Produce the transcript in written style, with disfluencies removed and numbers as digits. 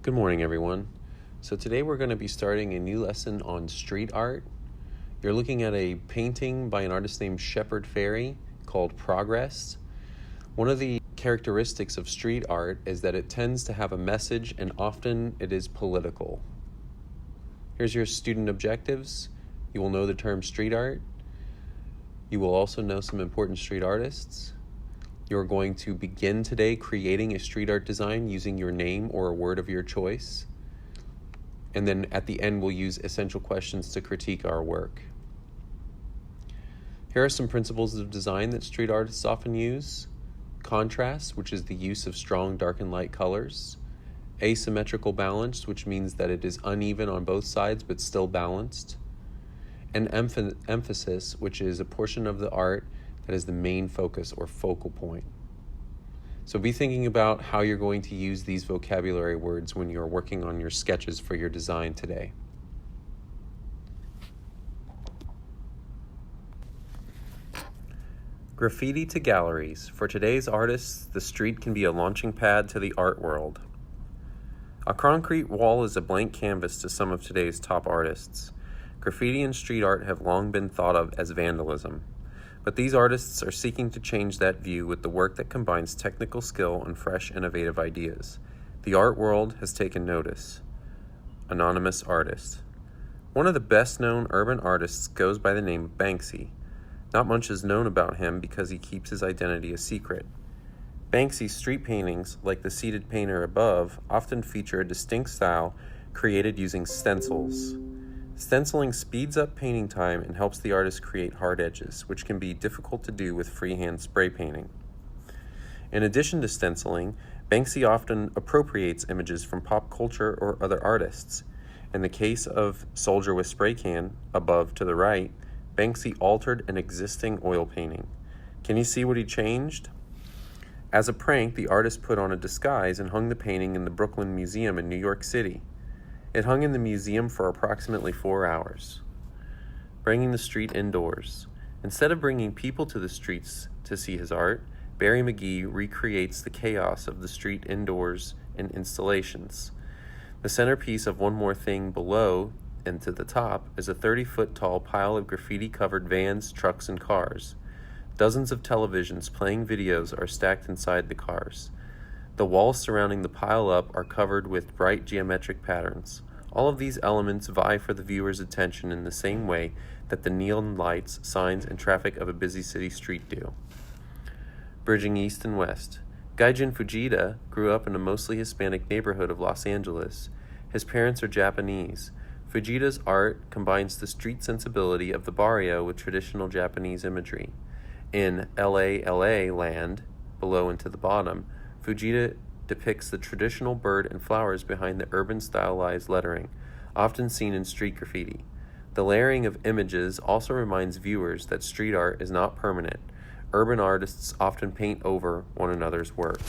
Good morning, everyone. So today we're going to be starting a new lesson on street art. You're looking at a painting by an artist named Shepard Fairey called Progress. One of the characteristics of street art is that it tends to have a message and often it is political. Here's your student objectives. You will know the term street art. You will also know some important street artists. You're going to begin today creating a street art design using your name or a word of your choice. And then at the end, we'll use essential questions to critique our work. Here are some principles of design that street artists often use. Contrast, which is the use of strong dark and light colors. Asymmetrical balance, which means that it is uneven on both sides but still balanced. And emphasis, which is a portion of the art that is the main focus or focal point. So be thinking about how you're going to use these vocabulary words when you're working on your sketches for your design today. Graffiti to galleries. For today's artists, the street can be a launching pad to the art world. A concrete wall is a blank canvas to some of today's top artists. Graffiti and street art have long been thought of as vandalism. But these artists are seeking to change that view with the work that combines technical skill and fresh, innovative ideas. The art world has taken notice. Anonymous artist. One of the best-known urban artists goes by the name of Banksy. Not much is known about him because he keeps his identity a secret. Banksy's street paintings, like the seated painter above, often feature a distinct style created using stencils. Stenciling speeds up painting time and helps the artist create hard edges, which can be difficult to do with freehand spray painting. In addition to stenciling, Banksy often appropriates images from pop culture or other artists. In the case of Soldier with Spray Can, above to the right, Banksy altered an existing oil painting. Can you see what he changed? As a prank, the artist put on a disguise and hung the painting in the Brooklyn Museum in New York City. It hung in the museum for approximately 4 hours. Bringing the street indoors. Instead of bringing people to the streets to see his art, Barry McGee recreates the chaos of the street indoors in installations. The centerpiece of One More Thing below and to the top is a 30-foot tall pile of graffiti-covered vans, trucks, and cars. Dozens of televisions playing videos are stacked inside the cars. The walls surrounding the pile-up are covered with bright geometric patterns. All of these elements vie for the viewer's attention in the same way that the neon lights, signs, and traffic of a busy city street do. Bridging east and west. Gaijin Fujita grew up in a mostly Hispanic neighborhood of Los Angeles. His parents are Japanese. Fujita's art combines the street sensibility of the barrio with traditional Japanese imagery. In LA Land, below and to the bottom, Vegeta depicts the traditional bird and flowers behind the urban stylized lettering, often seen in street graffiti. The layering of images also reminds viewers that street art is not permanent. Urban artists often paint over one another's work.